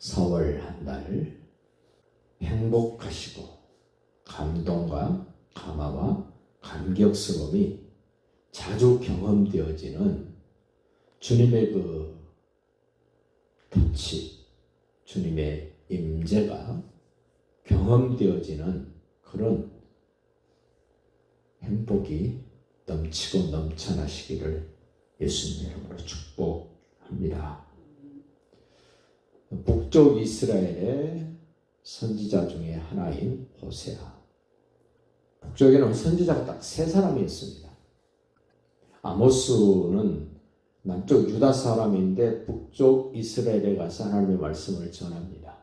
4월 한 달 행복하시고 감동과 감화와 감격스러움이 자주 경험되어지는 주님의 그 터치, 주님의 임재가 경험되어지는 그런 행복이 넘치고 넘쳐나시기를 예수님 이름으로 축복합니다. 북쪽 이스라엘의 선지자 중에 하나인 호세아. 북쪽에는 선지자가 딱 3사람이 있습니다. 아모스는 남쪽 유다 사람인데 북쪽 이스라엘에 가서 하나님의 말씀을 전합니다.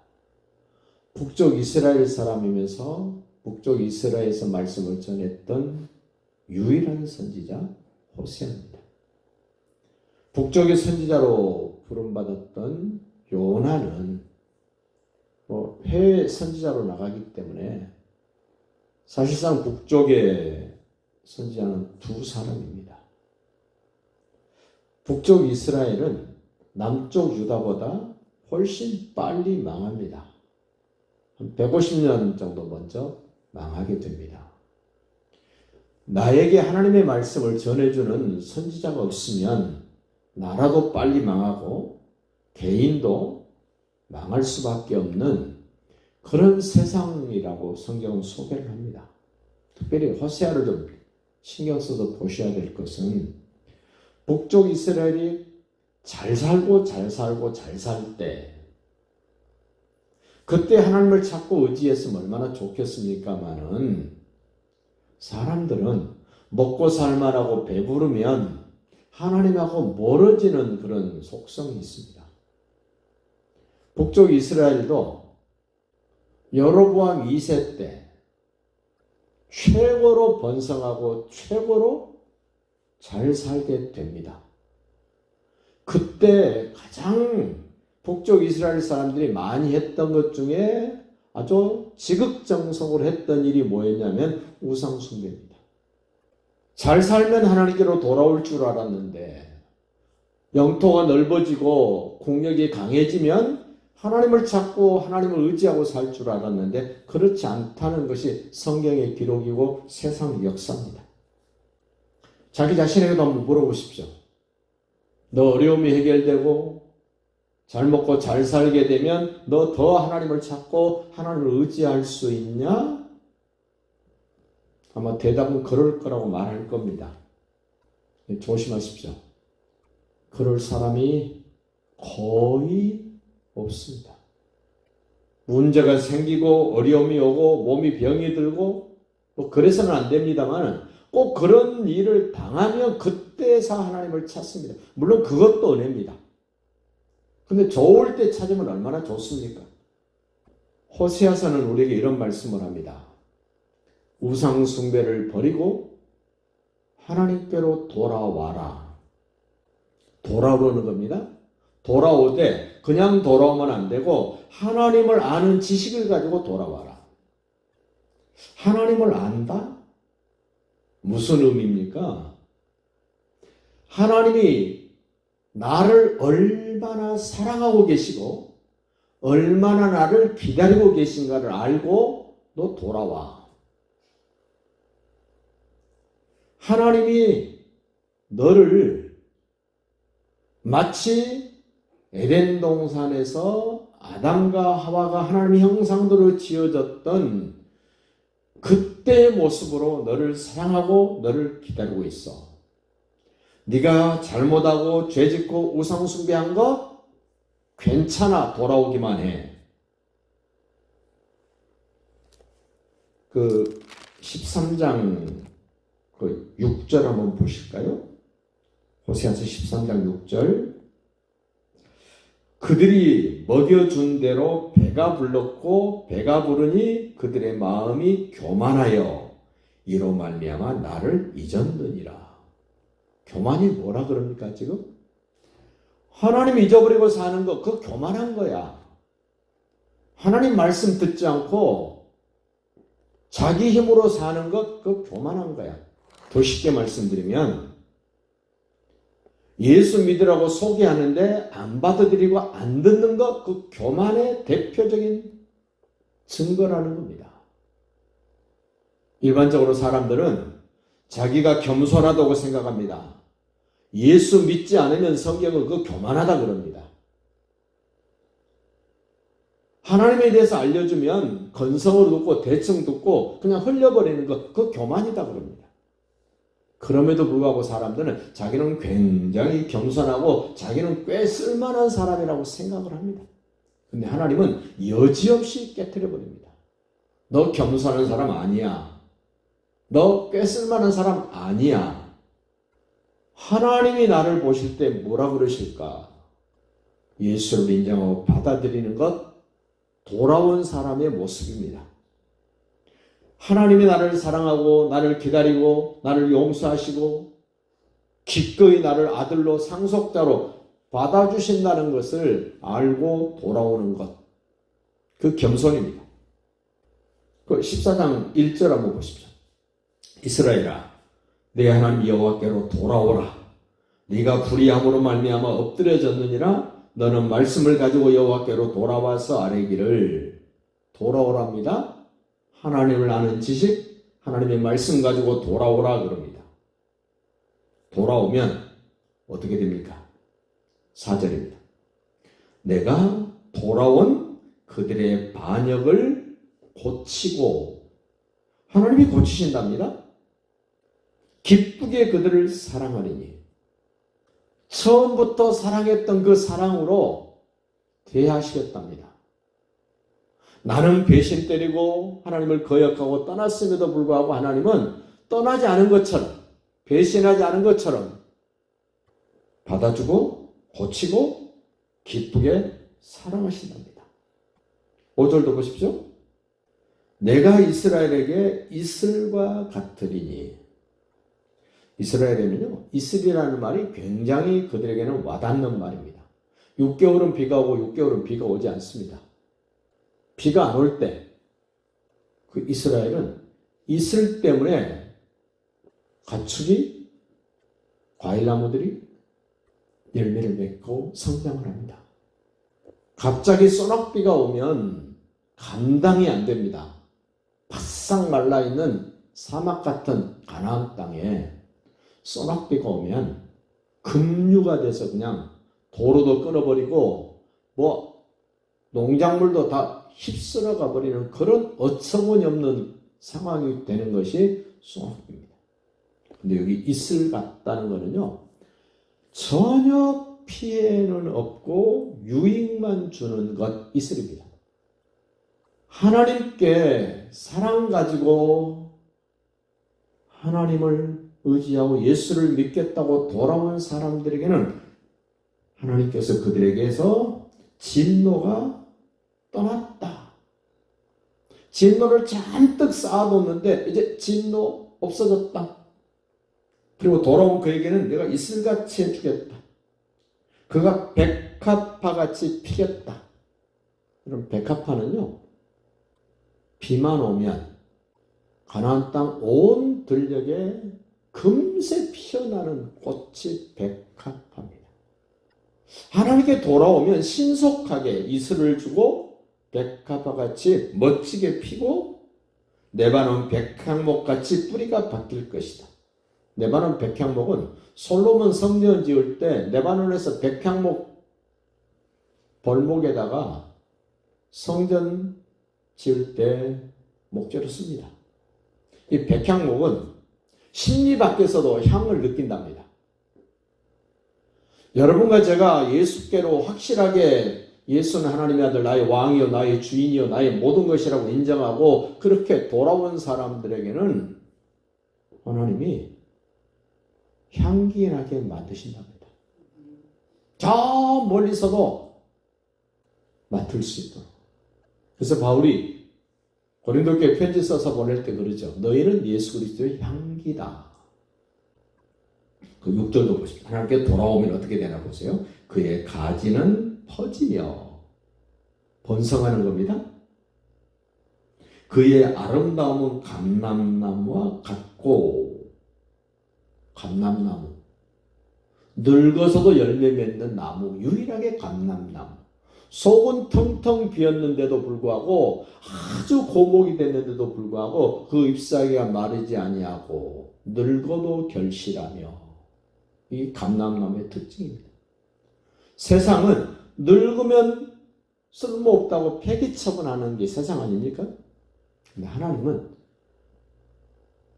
북쪽 이스라엘 사람이면서 북쪽 이스라엘에서 말씀을 전했던 유일한 선지자 호세아입니다. 북쪽의 선지자로 부름받았던 요나는 해외 선지자로 나가기 때문에 사실상 북쪽의 선지자는 2사람입니다. 북쪽 이스라엘은 남쪽 유다보다 훨씬 빨리 망합니다. 한 150년 정도 먼저 망하게 됩니다. 나에게 하나님의 말씀을 전해주는 선지자가 없으면 나라도 빨리 망하고 개인도 망할 수밖에 없는 그런 세상이라고 성경은 소개를 합니다. 특별히 호세아를 좀 신경 써서 보셔야 될 것은 북쪽 이스라엘이 잘 살고 잘 살 때 그때 하나님을 찾고 의지했으면 얼마나 좋겠습니까마는 사람들은 먹고 살만하고 배부르면 하나님하고 멀어지는 그런 속성이 있습니다. 북쪽 이스라엘도 여로보암 2세 때 최고로 번성하고 최고로 잘 살게 됩니다. 그때 가장 북쪽 이스라엘 사람들이 많이 했던 것 중에 아주 지극정성으로 했던 일이 뭐였냐면 우상 숭배입니다. 잘 살면 하나님께로 돌아올 줄 알았는데 영토가 넓어지고 국력이 강해지면 하나님을 찾고 하나님을 의지하고 살 줄 알았는데 그렇지 않다는 것이 성경의 기록이고 세상의 역사입니다. 자기 자신에게도 한번 물어보십시오. 너 어려움이 해결되고 잘 먹고 잘 살게 되면 너 더 하나님을 찾고 하나님을 의지할 수 있냐? 아마 대답은 그럴 거라고 말할 겁니다. 조심하십시오. 그럴 사람이 거의 없습니다. 문제가 생기고 어려움이 오고 몸이 병이 들고 뭐 그래서는 안 됩니다만 꼭 그런 일을 당하면 그때서 하나님을 찾습니다. 물론 그것도 은혜입니다. 근데 좋을 때 찾으면 얼마나 좋습니까? 호세아서는 우리에게 이런 말씀을 합니다. 우상 숭배를 버리고 하나님께로 돌아와라. 돌아오는 겁니다. 돌아오되 그냥 돌아오면 안 되고 하나님을 아는 지식을 가지고 돌아와라. 하나님을 안다? 무슨 의미입니까? 하나님이 나를 얼마나 사랑하고 계시고 얼마나 나를 기다리고 계신가를 알고 너 돌아와. 하나님이 너를 마치 에덴 동산에서 아담과 하와가 하나님의 형상대로 지어졌던 그때의 모습으로 너를 사랑하고 너를 기다리고 있어. 네가 잘못하고 죄짓고 우상 숭배한 거 괜찮아. 돌아오기만 해. 그 13장 그 6절 한번 보실까요? 호세아서 13장 6절. 그들이 먹여준 대로 배가 불렀고 배가 부르니 그들의 마음이 교만하여 이로 말미암아 나를 잊었느니라. 교만이 뭐라 그럽니까 지금? 하나님 잊어버리고 사는 거 그거 교만한 거야. 하나님 말씀 듣지 않고 자기 힘으로 사는 것 그거 교만한 거야. 더 쉽게 말씀드리면 예수 믿으라고 소개하는데 안 받아들이고 안 듣는 것, 그 교만의 대표적인 증거라는 겁니다. 일반적으로 사람들은 자기가 겸손하다고 생각합니다. 예수 믿지 않으면 성경은 그 교만하다 그럽니다. 하나님에 대해서 알려주면 건성으로 듣고 대충 듣고 그냥 흘려버리는 것, 그 교만이다 그럽니다. 그럼에도 불구하고 사람들은 자기는 굉장히 겸손하고 자기는 꽤 쓸만한 사람이라고 생각을 합니다. 근데 하나님은 여지없이 깨트려 버립니다. 너 겸손한 사람 아니야. 너 꽤 쓸만한 사람 아니야. 하나님이 나를 보실 때 뭐라 그러실까? 예수를 인정하고 받아들이는 것, 돌아온 사람의 모습입니다. 하나님이 나를 사랑하고 나를 기다리고 나를 용서하시고 기꺼이 나를 아들로 상속자로 받아주신다는 것을 알고 돌아오는 것, 그 겸손입니다. 그 14장 1절 한번 보십시오. 이스라엘아, 내 하나님 여호와께로 돌아오라. 네가 불의함으로 말미암아 엎드려졌느니라. 너는 말씀을 가지고 여호와께로 돌아와서 아뢰기를. 돌아오랍니다. 하나님을 아는 지식, 하나님의 말씀 가지고 돌아오라 그럽니다. 돌아오면 어떻게 됩니까? 4절입니다. 내가 돌아온 그들의 반역을 고치고, 하나님이 고치신답니다. 기쁘게 그들을 사랑하리니, 처음부터 사랑했던 그 사랑으로 대하시겠답니다. 나는 배신 때리고 하나님을 거역하고 떠났음에도 불구하고 하나님은 떠나지 않은 것처럼, 배신하지 않은 것처럼 받아주고 고치고 기쁘게 사랑하신답니다. 5절도 보십시오. 내가 이스라엘에게 이슬과 같으리니. 이스라엘에는요, 이슬이라는 말이 굉장히 그들에게는 와닿는 말입니다. 6개월은 비가 오고 6개월은 비가 오지 않습니다. 비가 안 올 때 그 이스라엘은 이슬 때문에 가축이, 과일나무들이 열매를 맺고 성장을 합니다. 갑자기 소낙비가 오면 감당이 안 됩니다. 바싹 말라있는 사막 같은 가나안 땅에 소낙비가 오면 급류가 돼서 그냥 도로도 끊어버리고 농작물도 다 휩쓸어 가버리는 그런 어처구니 없는 상황이 되는 것이 소낙비입니다. 근데 여기 이슬 같다는 거는요, 전혀 피해는 없고 유익만 주는 것, 이슬입니다. 하나님께 사랑 가지고 하나님을 의지하고 예수를 믿겠다고 돌아온 사람들에게는 하나님께서 그들에게서 진노가 떠났다. 진노를 잔뜩 쌓아놓는데 이제 진노 없어졌다. 그리고 돌아온 그에게는 내가 이슬같이 해주겠다. 그가 백합화같이 피겠다. 그럼 백합화는요, 비만 오면 가나안 땅 온 들녘에 금세 피어나는 꽃이 백합화입니다. 하나님께 돌아오면 신속하게 이슬을 주고 백합화같이 멋지게 피고 레바논 백향목같이 뿌리가 바뀔 것이다. 레바논 백향목은 솔로몬 성전 지을 때 레바논에서 백향목 벌목에다가 성전 지을 때 목재로 씁니다. 이 백향목은 심리 밖에서도 향을 느낀답니다. 여러분과 제가 예수께로 확실하게 예수는 하나님의 아들, 나의 왕이요, 나의 주인이요, 나의 모든 것이라고 인정하고 그렇게 돌아온 사람들에게는 하나님이 향기 나게 만드신답니다. 저 멀리서도 맡을 수 있도록. 그래서 바울이 고린도교회 편지 써서 보낼 때 그러죠. 너희는 예수 그리스도의 향기다. 그 6절도 보십시오. 하나님께 돌아오면 어떻게 되나 보세요. 그의 가지는 퍼지며 번성하는 겁니다. 그의 아름다움은 감람나무와 같고, 감람나무, 늙어서도 열매 맺는 나무, 유일하게 감람나무. 속은 텅텅 비었는데도 불구하고 아주 고목이 됐는데도 불구하고 그 잎사귀가 마르지 아니하고 늙어도 결실하며, 이 감람나무의 특징입니다. 세상은 늙으면 쓸모없다고 폐기처분하는 게 세상 아닙니까? 근데 하나님은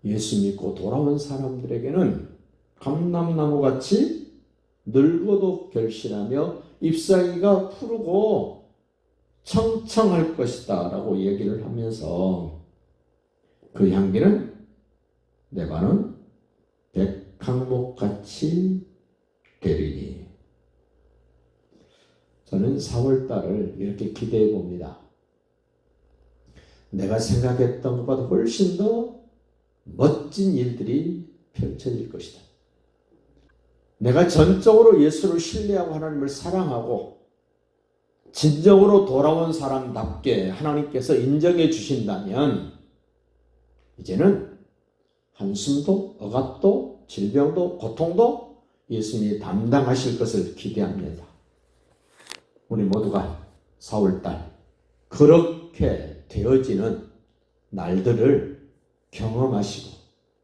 예수 믿고 돌아온 사람들에게는 감람나무같이 늙어도 결실하며 잎사귀가 푸르고 청청할 것이다 라고 얘기를 하면서 그 향기는 내가는 백항목같이 되리니. 저는 4월달을 이렇게 기대해 봅니다. 내가 생각했던 것보다 훨씬 더 멋진 일들이 펼쳐질 것이다. 내가 전적으로 예수를 신뢰하고 하나님을 사랑하고 진정으로 돌아온 사람답게 하나님께서 인정해 주신다면 이제는 한숨도 억압도 질병도 고통도 예수님이 담당하실 것을 기대합니다. 우리 모두가 4월달 그렇게 되어지는 날들을 경험하시고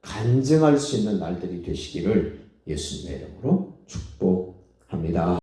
간증할 수 있는 날들이 되시기를 예수님의 이름으로 축복합니다.